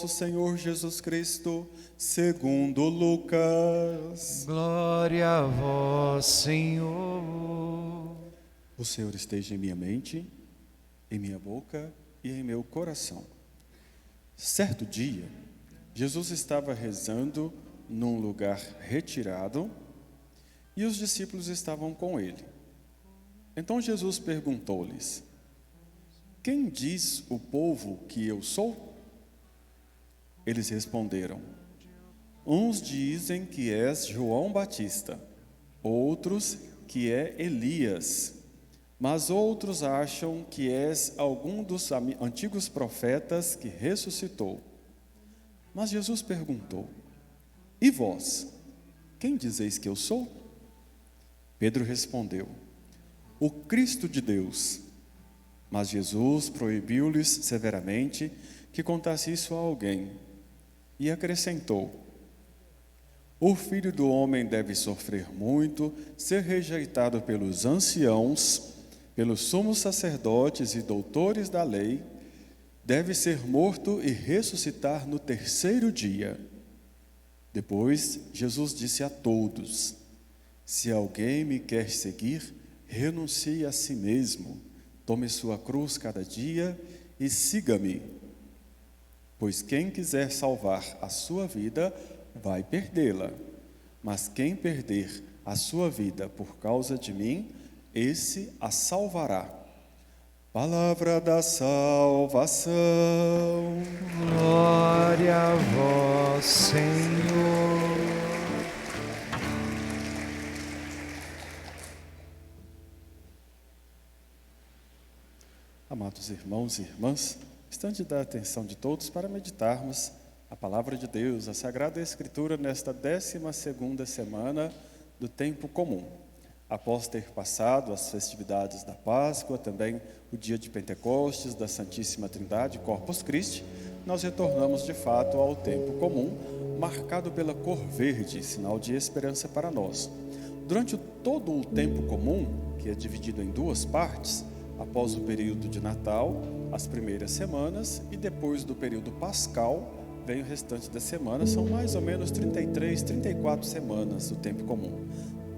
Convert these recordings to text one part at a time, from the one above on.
nosso Senhor Jesus Cristo, segundo Lucas. Glória a vós, Senhor. O Senhor esteja em minha mente, em minha boca e em meu coração. Certo dia, Jesus estava rezando num lugar retirado e os discípulos estavam com ele. Então Jesus perguntou-lhes: quem diz o povo que eu sou? Eles responderam: uns dizem que és João Batista, outros que é Elias, mas outros acham que és algum dos antigos profetas que ressuscitou. Mas Jesus perguntou: e vós, quem dizeis que eu sou? Pedro respondeu: o Cristo de Deus. Mas Jesus proibiu-lhes severamente que contasse isso a alguém e acrescentou: o Filho do Homem deve sofrer muito, ser rejeitado pelos anciãos, pelos sumos sacerdotes e doutores da lei, deve ser morto e ressuscitar no terceiro dia. Depois, Jesus disse a todos: se alguém me quer seguir, renuncie a si mesmo, tome sua cruz cada dia e siga-me. Pois quem quiser salvar a sua vida, vai perdê-la. Mas quem perder a sua vida por causa de mim, esse a salvará. Palavra da salvação. Glória a vós, Senhor. Amados irmãos e irmãs, instante da atenção de todos para meditarmos a Palavra de Deus, a Sagrada Escritura, nesta 12ª semana do tempo comum. Após ter passado as festividades da Páscoa, também o dia de Pentecostes, da Santíssima Trindade, Corpus Christi, nós retornamos de fato ao tempo comum, marcado pela cor verde, sinal de esperança para nós. Durante todo o tempo comum, que é dividido em duas partes, após o período de Natal, as primeiras semanas, e depois do período pascal, vem o restante da semana, são mais ou menos 33, 34 semanas do tempo comum.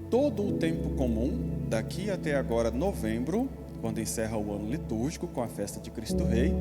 Todo o tempo comum, daqui até agora novembro, quando encerra o ano litúrgico com a festa de Cristo Rei,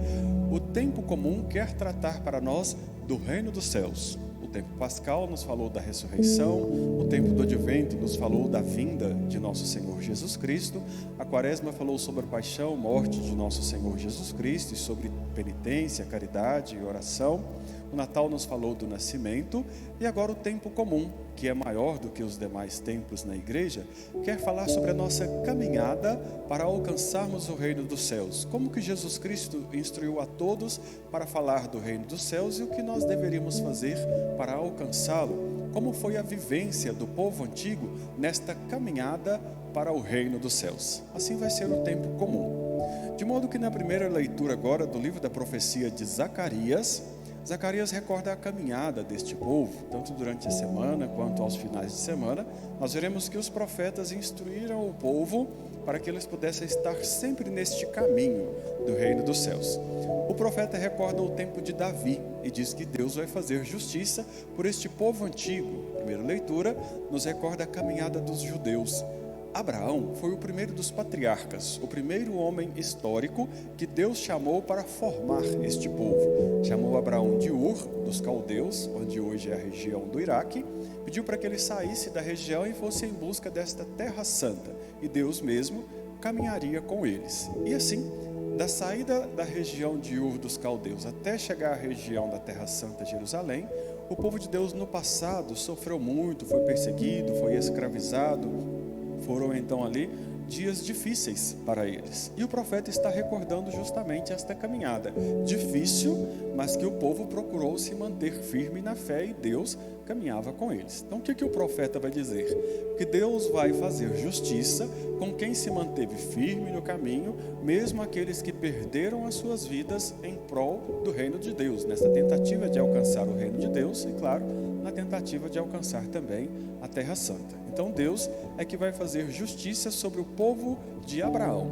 o tempo comum quer tratar para nós do reino dos céus. O tempo pascal nos falou da ressurreição, o tempo do advento nos falou da vinda de nosso Senhor Jesus Cristo, a quaresma falou sobre a paixão, morte de nosso Senhor Jesus Cristo e sobre penitência, caridade e oração. O Natal nos falou do nascimento e agora o tempo comum, que é maior do que os demais tempos na igreja, quer falar sobre a nossa caminhada para alcançarmos o reino dos céus. Como que Jesus Cristo instruiu a todos para falar do reino dos céus e o que nós deveríamos fazer para alcançá-lo. Como foi a vivência do povo antigo nesta caminhada para o reino dos céus. Assim vai ser o tempo comum. De modo que na primeira leitura agora do livro da profecia de Zacarias, Zacarias recorda a caminhada deste povo, tanto durante a semana quanto aos finais de semana. Nós veremos que os profetas instruíram o povo para que eles pudessem estar sempre neste caminho do reino dos céus. O profeta recorda o tempo de Davi e diz que Deus vai fazer justiça por este povo antigo. A primeira leitura nos recorda a caminhada dos judeus. Abraão foi o primeiro dos patriarcas, o primeiro homem histórico que Deus chamou para formar este povo. Chamou Abraão de Ur, dos caldeus, onde hoje é a região do Iraque, pediu para que ele saísse da região e fosse em busca desta terra santa, e Deus mesmo caminharia com eles. E assim, da saída da região de Ur dos caldeus até chegar à região da terra santa, Jerusalém, o povo de Deus no passado sofreu muito, foi perseguido, foi escravizado. Foram então ali dias difíceis para eles. E o profeta está recordando justamente esta caminhada. Difícil, mas que o povo procurou se manter firme na fé e Deus caminhava com eles. Então o que o profeta vai dizer? Que Deus vai fazer justiça com quem se manteve firme no caminho, mesmo aqueles que perderam as suas vidas em prol do reino de Deus, nessa tentativa de alcançar o reino de Deus e, claro, na tentativa de alcançar também a Terra Santa. Então Deus é que vai fazer justiça sobre o povo de Abraão.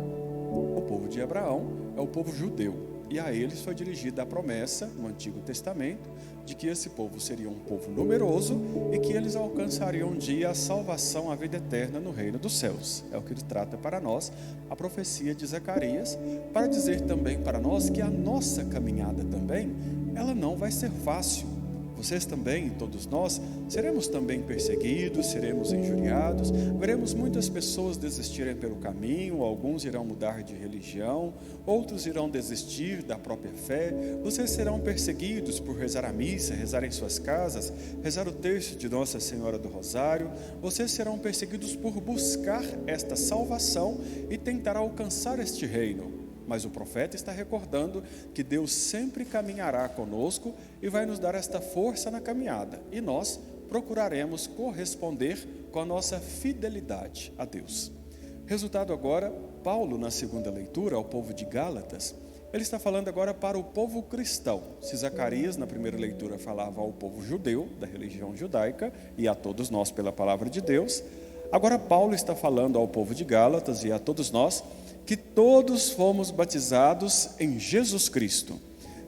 O povo de Abraão é o povo judeu. E a eles foi dirigida a promessa, no Antigo Testamento, de que esse povo seria um povo numeroso e que eles alcançariam um dia a salvação, a vida eterna no reino dos céus. É o que ele trata para nós, a profecia de Zacarias, para dizer também para nós que a nossa caminhada também, ela não vai ser fácil. Vocês também, todos nós, seremos também perseguidos, seremos injuriados, veremos muitas pessoas desistirem pelo caminho, alguns irão mudar de religião, outros irão desistir da própria fé, vocês serão perseguidos por rezar a missa, rezar em suas casas, rezar o terço de Nossa Senhora do Rosário, vocês serão perseguidos por buscar esta salvação e tentar alcançar este reino. Mas o profeta está recordando que Deus sempre caminhará conosco e vai nos dar esta força na caminhada. E nós procuraremos corresponder com a nossa fidelidade a Deus. Resultado agora, Paulo, na segunda leitura, ao povo de Gálatas, ele está falando agora para o povo cristão. Se Zacarias, na primeira leitura, falava ao povo judeu, da religião judaica, e a todos nós pela palavra de Deus, agora Paulo está falando ao povo de Gálatas e a todos nós, que todos fomos batizados em Jesus Cristo.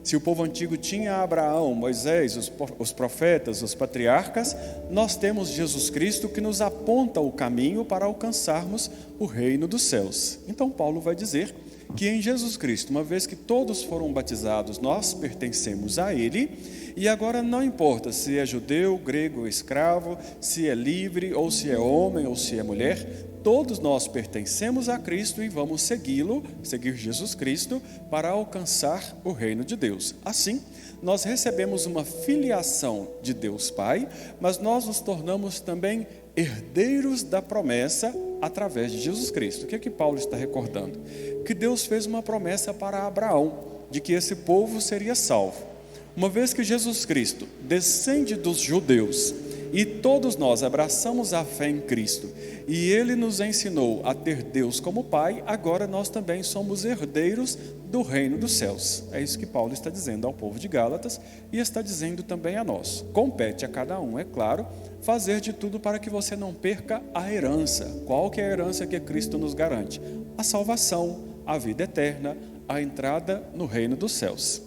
Se o povo antigo tinha Abraão, Moisés, os profetas, os patriarcas, nós temos Jesus Cristo que nos aponta o caminho para alcançarmos o reino dos céus. Então Paulo vai dizer que em Jesus Cristo, uma vez que todos foram batizados, nós pertencemos a Ele, e agora não importa se é judeu, grego ou escravo, se é livre ou se é homem ou se é mulher, todos nós pertencemos a Cristo e vamos segui-lo, seguir Jesus Cristo, para alcançar o reino de Deus. Assim, nós recebemos uma filiação de Deus Pai, mas nós nos tornamos também herdeiros da promessa através de Jesus Cristo. O que é que Paulo está recordando? Que Deus fez uma promessa para Abraão, de que esse povo seria salvo. Uma vez que Jesus Cristo descende dos judeus e todos nós abraçamos a fé em Cristo, e Ele nos ensinou a ter Deus como Pai, agora nós também somos herdeiros do reino dos céus. É isso que Paulo está dizendo ao povo de Gálatas e está dizendo também a nós. Compete a cada um, é claro, fazer de tudo para que você não perca a herança. Qual que é a herança que Cristo nos garante? A salvação, a vida eterna, a entrada no reino dos céus.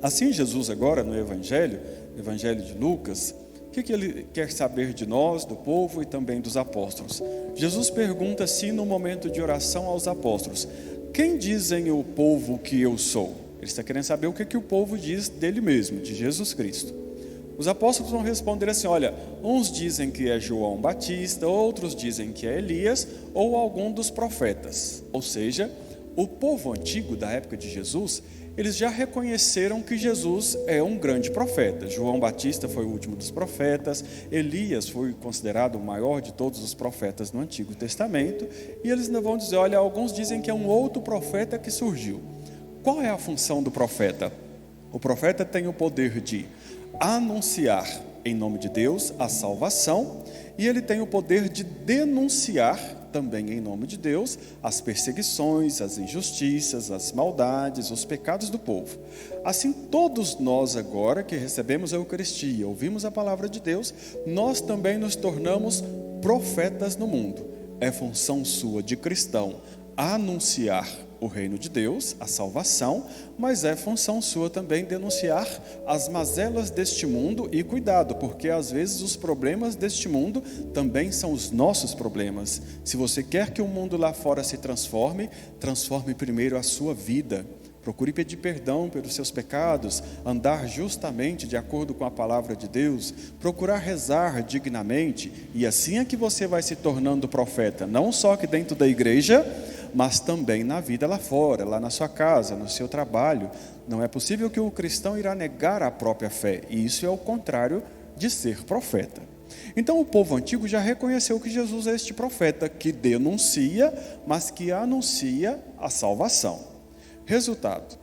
Assim, Jesus agora no Evangelho de Lucas, o que ele quer saber de nós, do povo e também dos apóstolos? Jesus pergunta assim no momento de oração aos apóstolos: quem dizem o povo que eu sou? Ele está querendo saber o que o povo diz dele mesmo, de Jesus Cristo. Os apóstolos vão responder assim: olha, uns dizem que é João Batista, outros dizem que é Elias ou algum dos profetas. Ou seja, o povo antigo da época de Jesus, eles já reconheceram que Jesus é um grande profeta. João Batista foi o último dos profetas, Elias foi considerado o maior de todos os profetas no Antigo Testamento, e eles ainda vão dizer, olha, alguns dizem que é um outro profeta que surgiu. Qual é a função do profeta? O profeta tem o poder de anunciar em nome de Deus a salvação, e ele tem o poder de denunciar também em nome de Deus as perseguições, as injustiças, as maldades, os pecados do povo. Assim, todos nós agora que recebemos a Eucaristia, ouvimos a palavra de Deus, nós também nos tornamos profetas no mundo. É função sua de cristão anunciar o reino de Deus, a salvação, mas é função sua também denunciar as mazelas deste mundo, e cuidado, porque às vezes os problemas deste mundo também são os nossos problemas. Se você quer que o mundo lá fora se transforme, transforme primeiro a sua vida. Procure pedir perdão pelos seus pecados, andar justamente de acordo com a palavra de Deus, procurar rezar dignamente, e assim é que você vai se tornando profeta, não só aqui dentro da igreja, mas também na vida lá fora, lá na sua casa, no seu trabalho. Não é possível que o cristão irá negar a própria fé, e isso é o contrário de ser profeta. Então o povo antigo já reconheceu que Jesus é este profeta que denuncia, mas que anuncia a salvação. Resultado,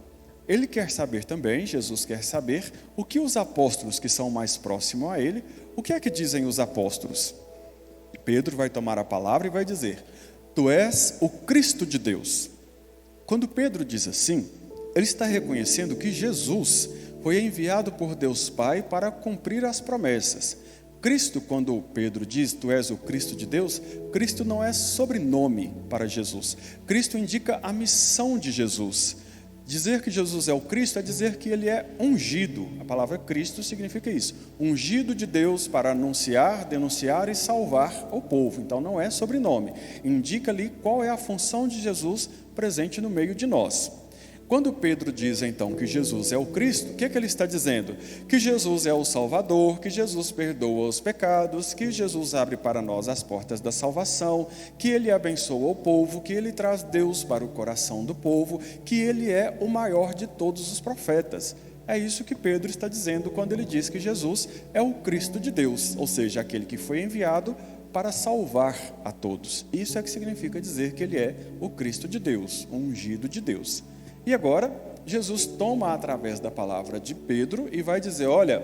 ele quer saber também, Jesus quer saber, o que os apóstolos que são mais próximos a ele, o que é que dizem os apóstolos? Pedro vai tomar a palavra e vai dizer: tu és o Cristo de Deus. Quando Pedro diz assim, ele está reconhecendo que Jesus foi enviado por Deus Pai para cumprir as promessas. Cristo, quando Pedro diz, tu és o Cristo de Deus, Cristo não é sobrenome para Jesus. Cristo indica a missão de Jesus. Dizer que Jesus é o Cristo é dizer que ele é ungido. A palavra Cristo significa isso. Ungido de Deus para anunciar, denunciar e salvar o povo. Então não é sobrenome. Indica ali qual é a função de Jesus presente no meio de nós. Quando Pedro diz então que Jesus é o Cristo, o que é que ele está dizendo? Que Jesus é o Salvador, que Jesus perdoa os pecados, que Jesus abre para nós as portas da salvação, que ele abençoa o povo, que ele traz Deus para o coração do povo, que ele é o maior de todos os profetas. É isso que Pedro está dizendo quando ele diz que Jesus é o Cristo de Deus, ou seja, aquele que foi enviado para salvar a todos. Isso é que significa dizer que ele é o Cristo de Deus, o ungido de Deus. E agora, Jesus toma através da palavra de Pedro e vai dizer, olha,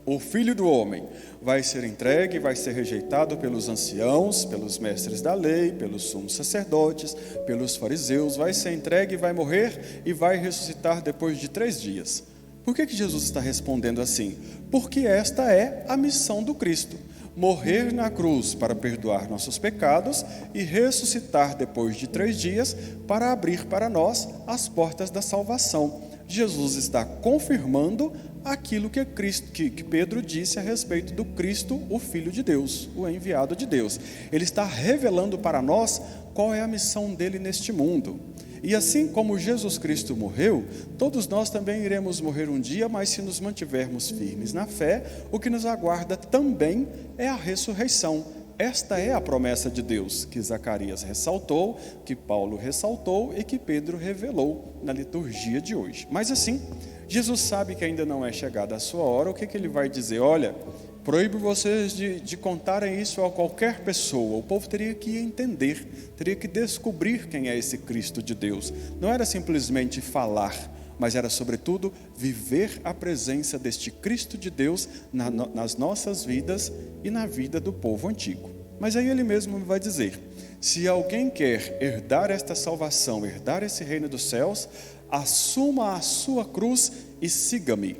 o Filho do Homem vai ser entregue, vai ser rejeitado pelos anciãos, pelos mestres da lei, pelos sumos sacerdotes, pelos fariseus, vai ser entregue, vai morrer e vai ressuscitar depois de 3 dias. Por que Jesus está respondendo assim? Porque esta é a missão do Cristo. Morrer na cruz para perdoar nossos pecados e ressuscitar depois de 3 dias para abrir para nós as portas da salvação. Jesus está confirmando aquilo que Pedro disse a respeito do Cristo, o Filho de Deus, o enviado de Deus. Ele está revelando para nós qual é a missão dele neste mundo. E assim como Jesus Cristo morreu, todos nós também iremos morrer um dia, mas se nos mantivermos firmes na fé, o que nos aguarda também é a ressurreição. Esta é a promessa de Deus, que Zacarias ressaltou, que Paulo ressaltou e que Pedro revelou na liturgia de hoje. Mas assim, Jesus sabe que ainda não é chegada a sua hora, o que ele vai dizer? Olha, proíbo vocês de contarem isso a qualquer pessoa. O povo teria que entender, teria que descobrir quem é esse Cristo de Deus. Não era simplesmente falar, mas era sobretudo viver a presença deste Cristo de Deus nas nossas vidas e na vida do povo antigo. Mas aí ele mesmo vai dizer, se alguém quer herdar esta salvação, herdar esse reino dos céus, assuma a sua cruz e siga-me.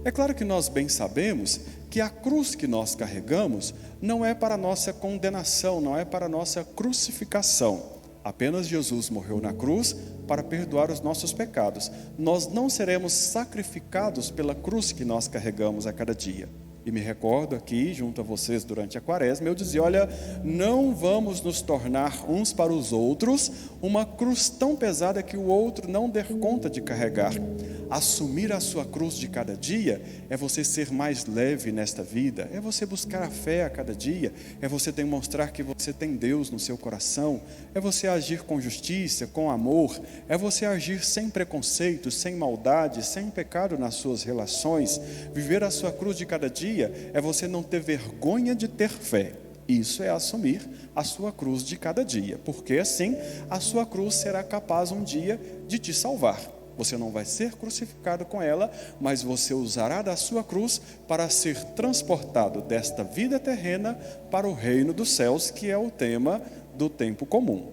É claro que nós bem sabemos que a cruz que nós carregamos não é para nossa condenação, não é para nossa crucificação. Apenas Jesus morreu na cruz para perdoar os nossos pecados. Nós não seremos sacrificados pela cruz que nós carregamos a cada dia. E me recordo aqui, junto a vocês durante a quaresma, eu dizia, olha, não vamos nos tornar uns para os outros uma cruz tão pesada que o outro não der conta de carregar. Assumir a sua cruz de cada dia é você ser mais leve nesta vida, é você buscar a fé a cada dia, é você demonstrar que você tem Deus no seu coração, é você agir com justiça, com amor, é você agir sem preconceito, sem maldade, sem pecado nas suas relações. Viver a sua cruz de cada dia é você não ter vergonha de ter fé. Isso é assumir a sua cruz de cada dia, porque assim a sua cruz será capaz um dia de te salvar. Você não vai ser crucificado com ela, mas você usará da sua cruz para ser transportado desta vida terrena para o reino dos céus, que é o tema do tempo comum.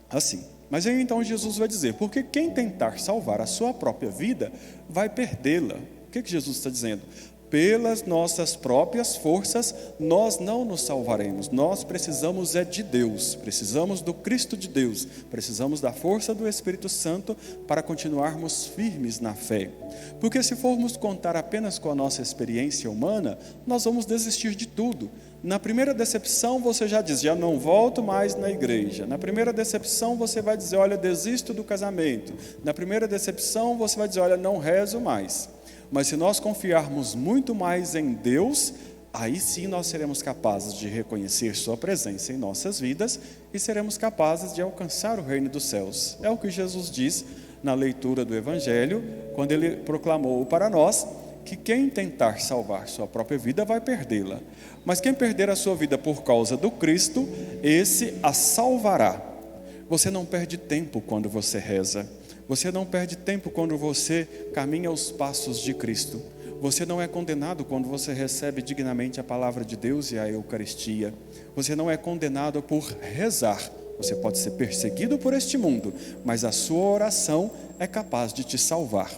Assim. Mas aí então Jesus vai dizer, porque quem tentar salvar a sua própria vida, vai perdê-la. O que Jesus está dizendo? Pelas nossas próprias forças, nós não nos salvaremos. Nós precisamos de Deus, precisamos do Cristo de Deus, precisamos da força do Espírito Santo para continuarmos firmes na fé. Porque se formos contar apenas com a nossa experiência humana, nós vamos desistir de tudo. Na primeira decepção você já diz, já não volto mais na igreja. Na primeira decepção você vai dizer, olha, desisto do casamento. Na primeira decepção você vai dizer, olha, não rezo mais. Mas se nós confiarmos muito mais em Deus, aí sim nós seremos capazes de reconhecer sua presença em nossas vidas e seremos capazes de alcançar o reino dos céus. É o que Jesus diz na leitura do Evangelho, quando ele proclamou para nós que quem tentar salvar sua própria vida vai perdê-la. Mas quem perder a sua vida por causa do Cristo, esse a salvará. Você não perde tempo quando você reza. Você não perde tempo quando você caminha aos passos de Cristo. Você não é condenado quando você recebe dignamente a palavra de Deus e a Eucaristia. Você não é condenado por rezar. Você pode ser perseguido por este mundo, mas a sua oração é capaz de te salvar.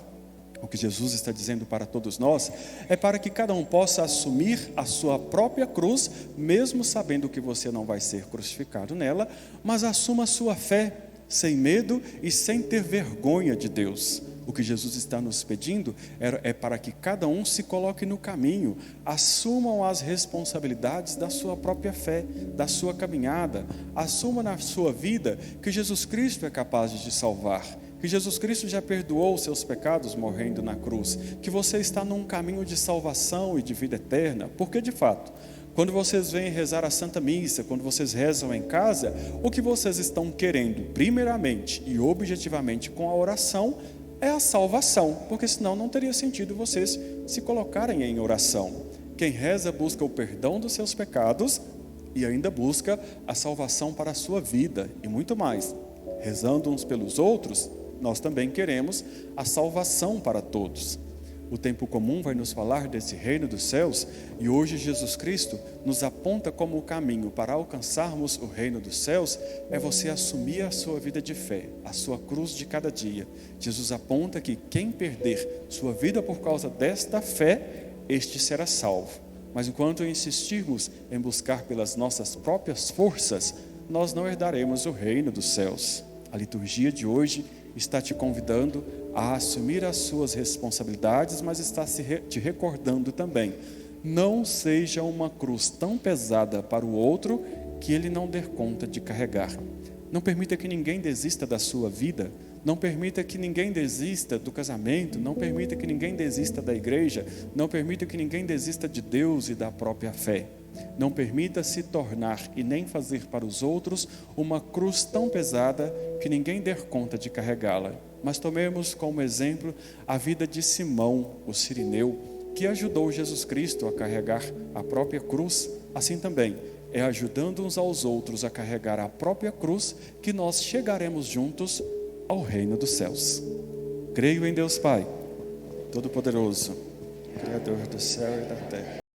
O que Jesus está dizendo para todos nós é para que cada um possa assumir a sua própria cruz, mesmo sabendo que você não vai ser crucificado nela, mas assuma a sua fé, sem medo e sem ter vergonha de Deus. O que Jesus está nos pedindo é para que cada um se coloque no caminho, assumam as responsabilidades da sua própria fé, da sua caminhada, assuma na sua vida que Jesus Cristo é capaz de te salvar, que Jesus Cristo já perdoou os seus pecados morrendo na cruz, que você está num caminho de salvação e de vida eterna, porque de fato, quando vocês vêm rezar a Santa Missa, quando vocês rezam em casa, o que vocês estão querendo, primeiramente e objetivamente com a oração, é a salvação, porque senão não teria sentido vocês se colocarem em oração. Quem reza busca o perdão dos seus pecados e ainda busca a salvação para a sua vida e muito mais. Rezando uns pelos outros, nós também queremos a salvação para todos. O tempo comum vai nos falar desse reino dos céus e hoje Jesus Cristo nos aponta como o caminho para alcançarmos o reino dos céus é você assumir a sua vida de fé, a sua cruz de cada dia. Jesus aponta que quem perder sua vida por causa desta fé, este será salvo. Mas enquanto insistirmos em buscar pelas nossas próprias forças, nós não herdaremos o reino dos céus. A liturgia de hoje está te convidando a assumir as suas responsabilidades, mas está te recordando também. Não seja uma cruz tão pesada para o outro que ele não der conta de carregar. Não permita que ninguém desista da sua vida, não permita que ninguém desista do casamento, não permita que ninguém desista da igreja, não permita que ninguém desista de Deus e da própria fé. Não permita se tornar e nem fazer para os outros uma cruz tão pesada que ninguém der conta de carregá-la. Mas tomemos como exemplo a vida de Simão, o sirineu, que ajudou Jesus Cristo a carregar a própria cruz. Assim também é ajudando uns aos outros a carregar a própria cruz que nós chegaremos juntos ao reino dos céus. Creio em Deus Pai, Todo-Poderoso, Criador do céu e da terra.